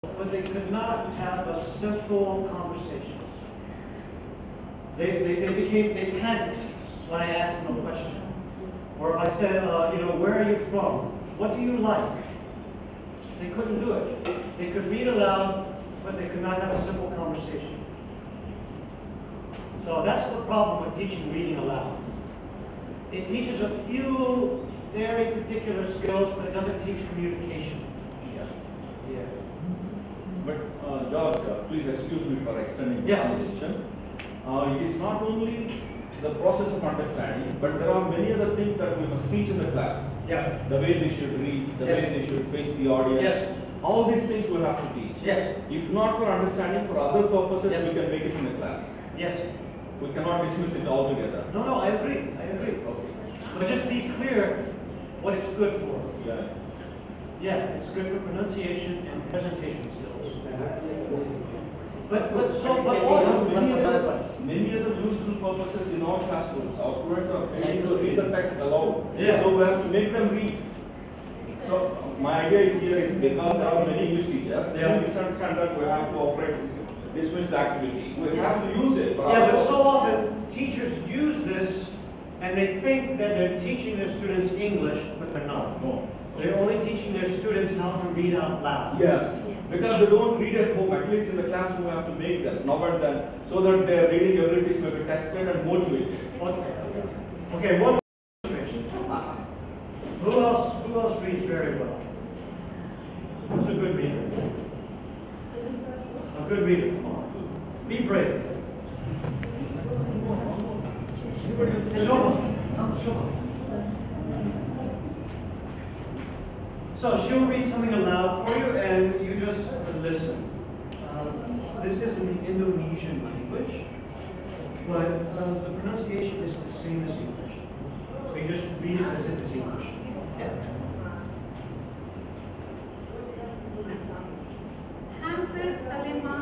but they could not have a simple conversation. They panicked when I asked them a question. Or if I said, where are you from? What do you like? They couldn't do it. They could read aloud, but they could not have a simple conversation. So that's the problem with teaching reading aloud. It teaches a few very particular skills, but it doesn't teach communication. Yeah. But George, please excuse me for extending the conversation. It is not only the process of understanding, but there are many other things that we must teach in the class. Yes. The way they should read, the way they should face the audience. Yes. All these things we have to teach. Yes. If not for understanding, for other purposes, we can make it in the class. Yes. We cannot dismiss it altogether. No, I agree. Okay. But just be clear what it's good for. Yeah, it's good for pronunciation and presentation skills. But often many other useful purposes in all classrooms. Our students are able to read the text aloud. Yeah. So we have to make them read. So my idea is here is because there are many English teachers, they misunderstand that we have to operate dismiss the activity. We have to use it. Yeah, but so often teachers use this and they think that they're teaching their students English, but they're not. No. They're only teaching their students how to read out loud. Yes. Because they don't read at home, at least in the classroom we have to make them, now and then, so that their reading abilities may be tested and motivated. Okay, one more illustration. Who else reads very well? Who's a good reader? A good reader, come on. Be brave. So she'll read something aloud for you and you just listen. This is an Indonesian language, but the pronunciation is the same as English. So you just read it as if it's English. Yeah. Hampir Salema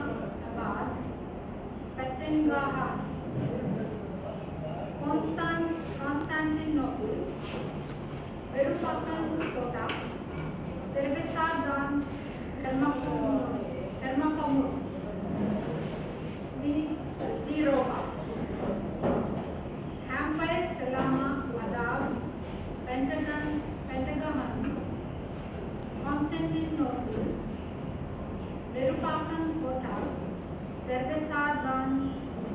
Abad, Patengaha, Constantinople, Verupakan Kota, Terbesadan, Termakomur, Di Roha, Hampir Salama Adab, Pentagon, Constantinople, Verupakan Kota, Terbesadan,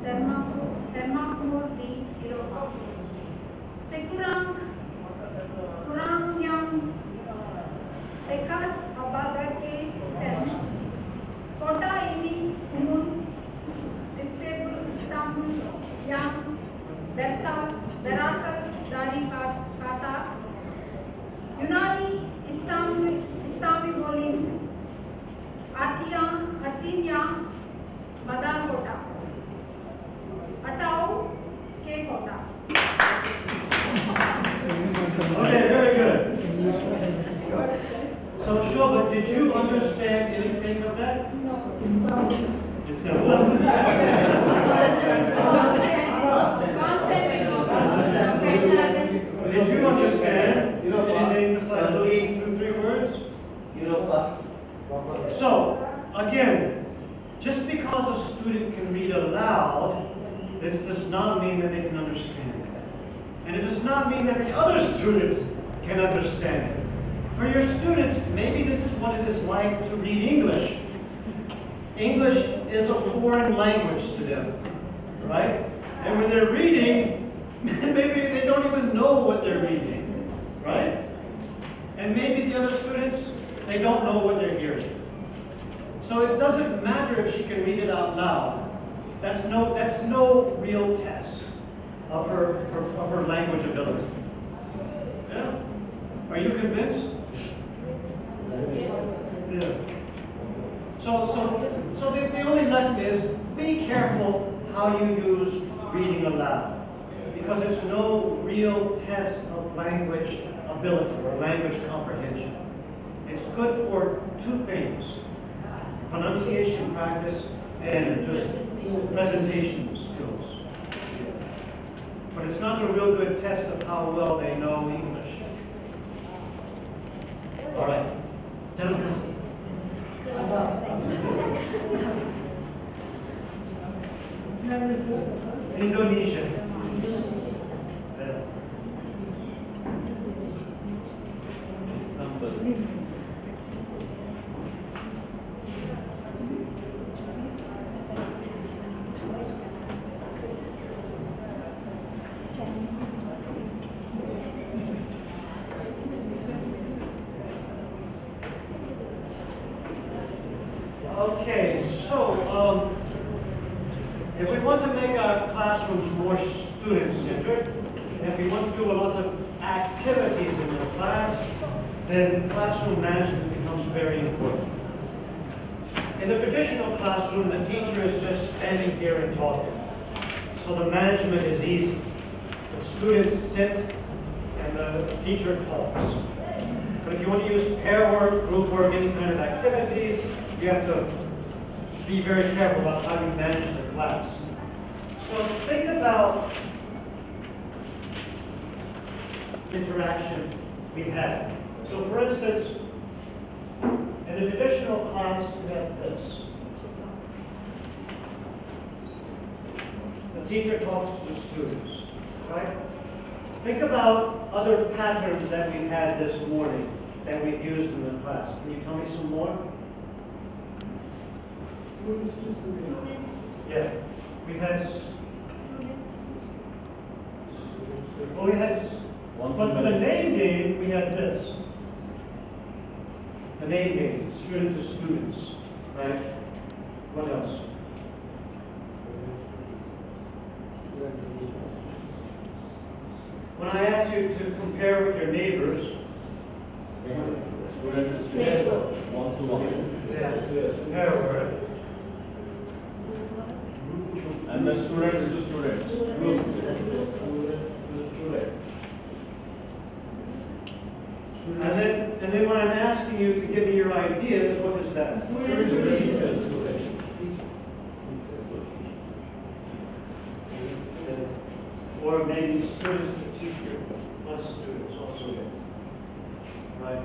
Termakomur Di Roha, Kurang yang Sekas Abadake Term, Kota ini umum Istanbul yang berasal dari kata Yunani Istanbulin artinya Madal Kota atau Ke Kota. Okay, very good. So Shobha, did you understand anything of that? No. Did you understand anything besides those 2-3 words? So, again, just because a student can read aloud, this does not mean that they can understand it. And it does not mean that the other students can understand it. For your students, maybe this is what it is like to read English. English is a foreign language to them, right? And when they're reading, maybe they don't even know what they're reading, right? And maybe the other students, they don't know what they're hearing. So it doesn't matter if she can read it out loud. That's no real test of her language ability. Yeah? Are you convinced? Yes. Yeah. So the only lesson is be careful how you use reading aloud, because it's no real test of language ability or language comprehension. It's good for 2 things: pronunciation practice and just presentation skills. But it's not a real good test of how well they know English. All right. Terima kasih. Indonesia. Okay, so if we want to make our classrooms more student-centered, and if we want to do a lot of activities in the class, then classroom management becomes very important. In the traditional classroom, the teacher is just standing here and talking. So the management is easy. The students sit and the teacher talks. But if you want to use pair work, group work, any kind of activities, you have to be very careful about how you manage the class. So think about interaction we've had. So for instance, in the traditional class, we have this. The teacher talks to the students, right? Think about other patterns that we've had this morning that we've used in the class. Can you tell me some more? Yeah, we've had. Well, we had. But for the name game, we had this. The name game, student to students, right? What else? When I ask you to compare with your neighbors, Student to student, one-to-one. yeah, compare word. And then students to students. Group. And then when I'm asking you to give me your ideas, what is that? Or maybe students to teacher, plus students also. Right?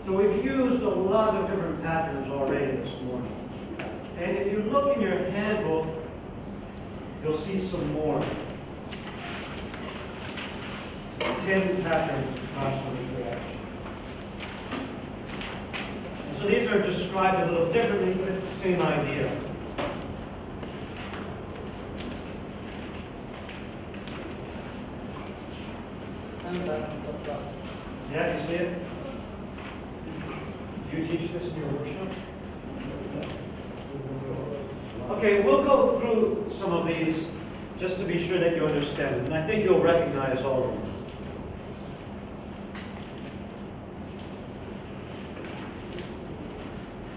So we've used a lot of different patterns already this morning. And if you look in your handbook, you'll see some more. 10 patterns of classroom interaction. So these are described a little differently, but it's the same idea. Yeah, you see it? Do you teach this in your workshop? Okay, we'll go through some of these just to be sure that you understand them, and I think you'll recognize all of them.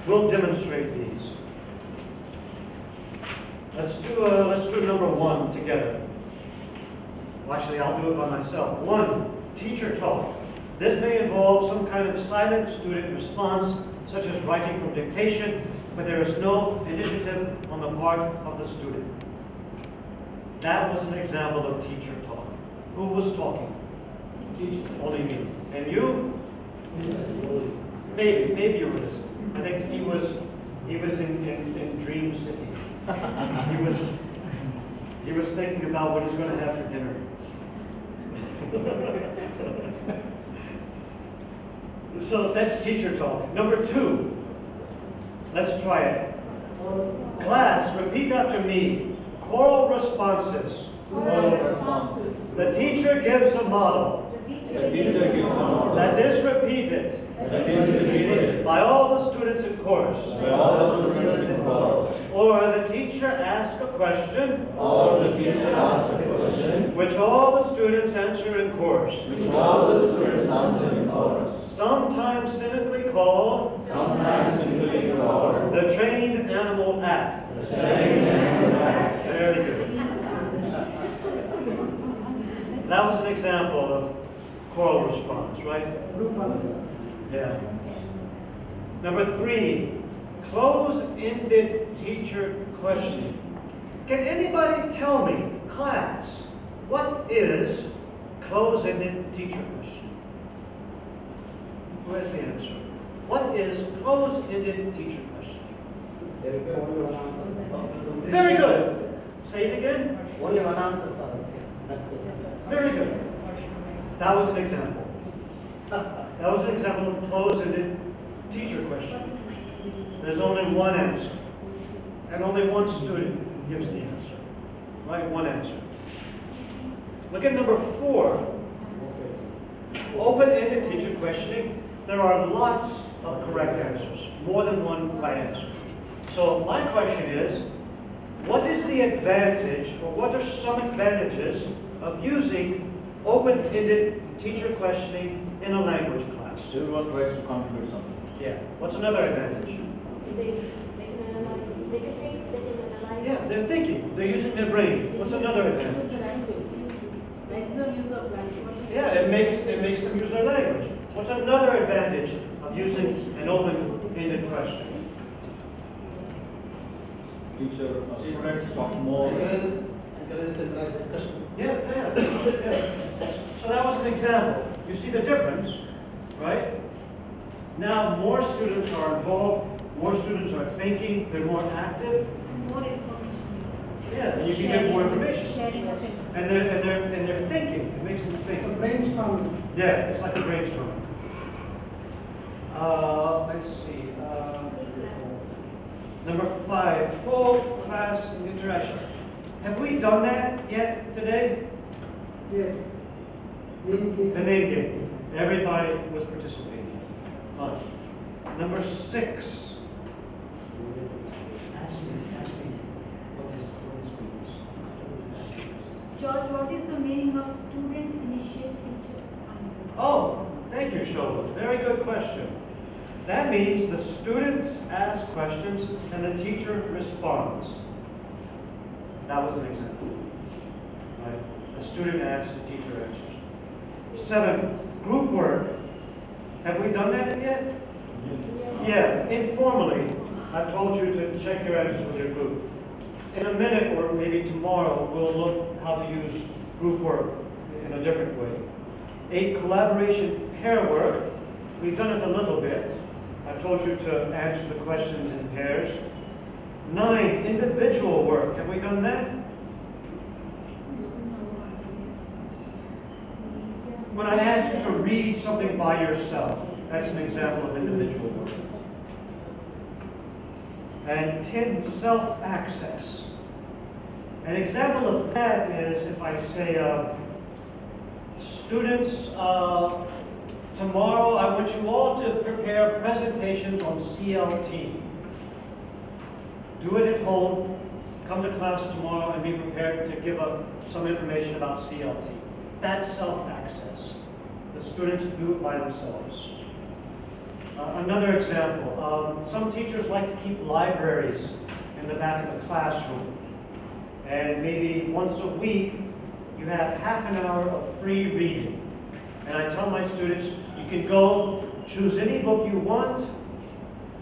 We'll demonstrate these. Let's do number 1 together. Well, actually, I'll do it by myself. 1, teacher talk. This may involve some kind of silent student response, such as writing from dictation, where there is no initiative on the part of the student. That was an example of teacher talk. Who was talking? Teacher. Only me. And you? Maybe you were listening. I think he was in Dream City. he was thinking about what he's going to have for dinner. So that's teacher talk. Number 2. Let's try it. Class, repeat after me. Choral responses. Choral responses. The teacher gives a model. The teacher gives a model. That is repeated. That is repeated. By all the students in chorus. By all the students in chorus. Or the teacher asks a question. Or the teacher asks a question. Which all the students answer in chorus. Which all the students answer in chorus. Sometimes cynically called. Sometimes simply called. The trained animal act. The trained animal act. Very good. That was an example of choral response, right? Yeah. Number 3, close-ended teacher questioning. Can anybody tell me, class, what is close-ended teacher questioning? Who has the answer? What is close-ended teacher questioning? Very good. Say it again. Only one answer for that question. Very good. That was an example. That was an example of closed-ended teacher question. There's only one answer. And only one student gives the answer. Right? One answer. Look at number 4. Open-ended teacher questioning. There are lots of correct answers. More than one right answer. So my question is, what is the advantage, or what are some advantages of using open-ended teacher questioning in a language class? Everyone tries to contribute something. Yeah. What's another advantage? They can analyze. They can think. They can analyze. Yeah, they're thinking. They're using their brain. What's another advantage? Use the language. Maximum use of language. Yeah, it makes them use their language. What's another advantage of using an open-ended question? Teacher, students talk more. Encourages interactive discussion. Yeah. So that was an example. You see the difference, right? Now more students are involved, more students are thinking, they're more active. More information. Yeah, and you can get more information. Sharing of it. And they're thinking. It makes them think. Brainstorming. Yeah, it's like a brainstorm. Let's see. Number 5, full class interaction. Have we done that yet today? Yes. The name game. Everybody was participating. Fine. Number 6. Ask me what is means. Ask me. George, what is the meaning of student initiate teacher answer? Oh, thank you, Shola. Very good question. That means the students ask questions and the teacher responds. That was an example. Right? The student asks, the teacher answers. 7, group work. Have we done that yet? Yeah, informally. I've told you to check your answers with your group. In a minute or maybe tomorrow, we'll look how to use group work in a different way. 8, collaboration pair work. We've done it a little bit. I've told you to answer the questions in pairs. 9, individual work. Have we done that? When I ask you to read something by yourself, that's an example of individual work. And 10, self-access. An example of that is if I say, students, tomorrow I want you all to prepare presentations on CLT. Do it at home, come to class tomorrow and be prepared to give some information about CLT. That's self-access. The students do it by themselves. Another example, some teachers like to keep libraries in the back of the classroom. And maybe once a week, you have half an hour of free reading. And I tell my students, you can go choose any book you want,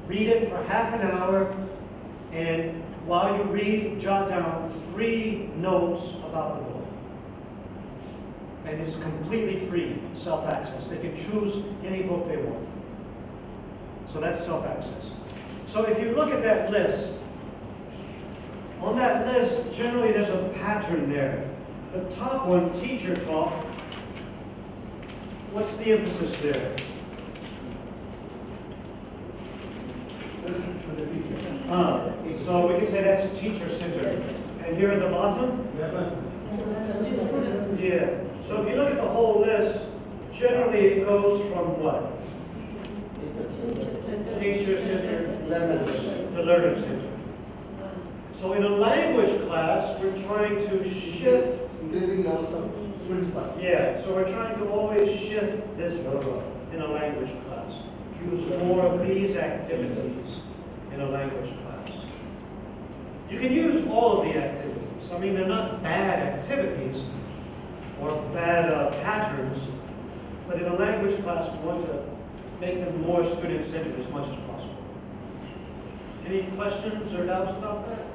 read it for half an hour, and while you read, jot down 3 notes about the book. And it's completely free, self-access. They can choose any book they want. So that's self-access. So if you look at that list, on that list, generally there's a pattern there. The top one, teacher talk, what's the emphasis there? So we can say that's teacher-centered. And here at the bottom? Yeah. So if you look at the whole list, generally it goes from what? Teacher-centered to learner-centered. So in a language class, we're trying to shift. Increasing levels of student participation. Yeah, so we're trying to always shift this in a language class. Use more of these activities in a language class. You can use all of the activities. I mean, they're not bad activities or bad patterns, but in a language class, we want to make them more student-centered as much as possible. Any questions or doubts about that?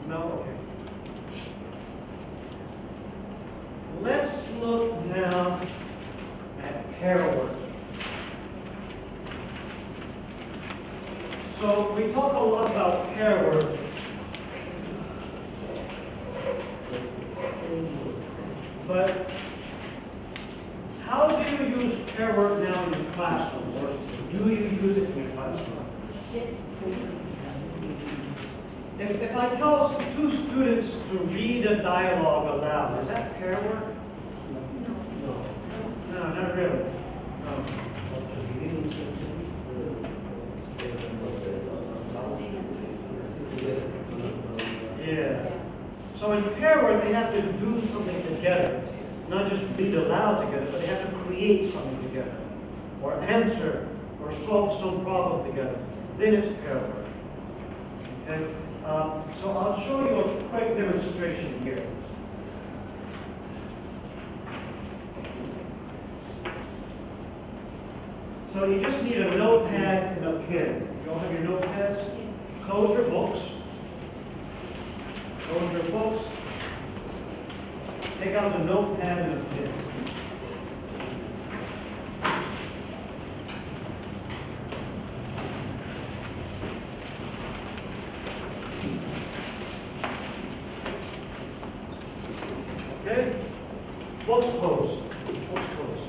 No? Okay. Let's look now at pair work. So we talk a lot about pair work, But how do you use pair work now in your classroom? Or do you use it in your classroom? Yes. If I tell two students to read a dialogue aloud, is that pair work? No, not really. No. Yeah. So in pair work, they have to do something together. Not just read aloud together, but they have to create something together. Or answer, or solve some problem together. Then it's pair work. Okay? So I'll show you a quick demonstration here. So you just need a notepad and a pen. You all have your notepads? Yes. Close your books. Close your books. Take out the notepad and a pen. Okay? Books closed. Books closed.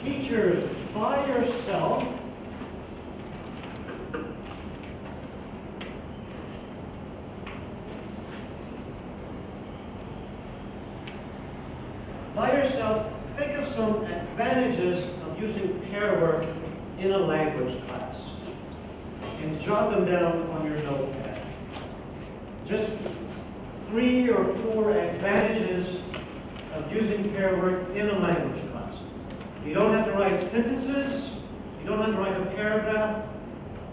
Teachers, by yourself, think of some advantages of using pair work in a language class. And jot them down on your notepad. Just 3 or 4 advantages of using pair work in a language class. You don't have to write sentences. You don't have to write a paragraph.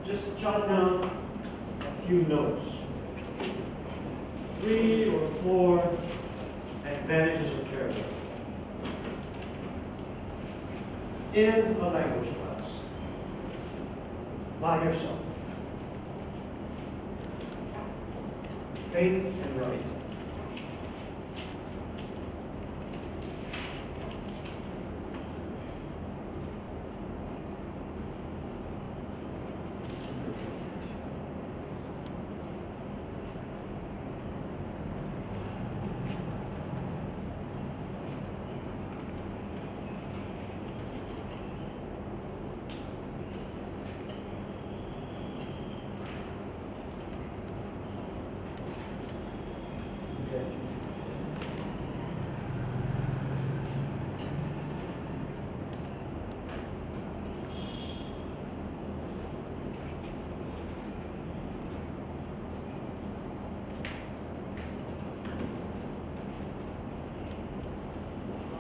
Just jot down a few notes. 3 or 4 advantages of pair work in a language class by yourself. Think and write.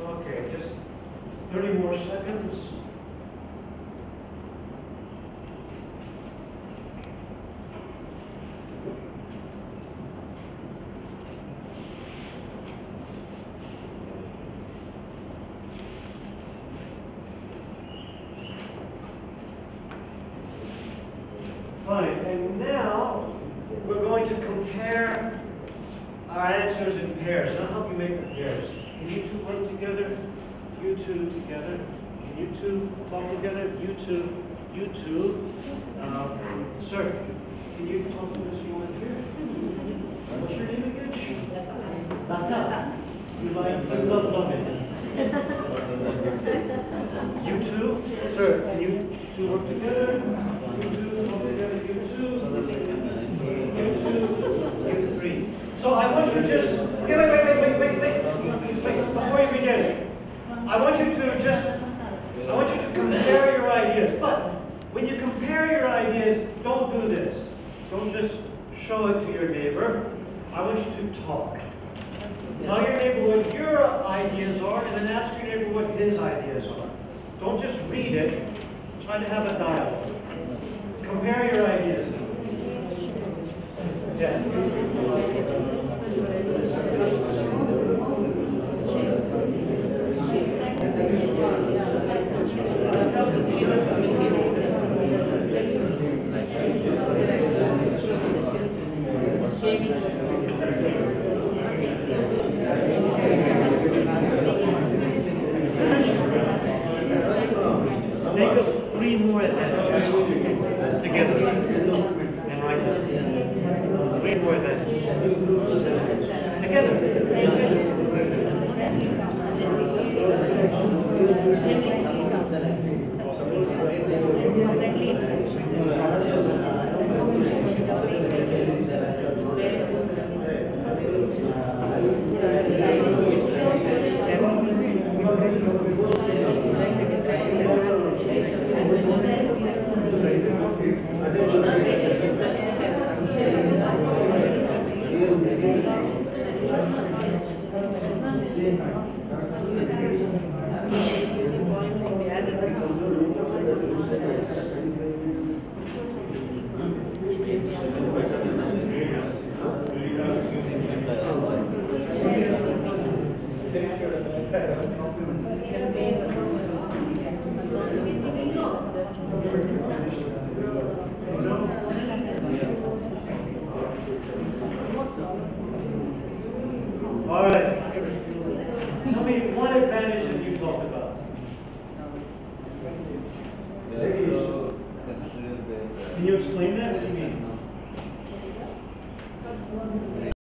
Okay, just 30 more seconds. Fine, and now we're going to compare our answers in pairs. And I'll help you make the pairs. Can you two work together? You two together. Can you two talk together? You two. You two. Sir, can you talk to this woman here? What's your name again? Lata. You love it. You two. Sir, can you two work together? You two talk together. You two. You two. You three. So I want you to just. Okay, wait. Before you begin, I want you to compare your ideas. But when you compare your ideas, don't do this. Don't just show it to your neighbor. I want you to talk. Tell your neighbor what your ideas are, and then ask your neighbor what his ideas are. Don't just read it. Try to have a dialogue. Compare your ideas. Think of 3 more advantages together and write them. wait for it then. Together. All right. Tell me one advantage that you talked about. Can you explain that? What do you mean?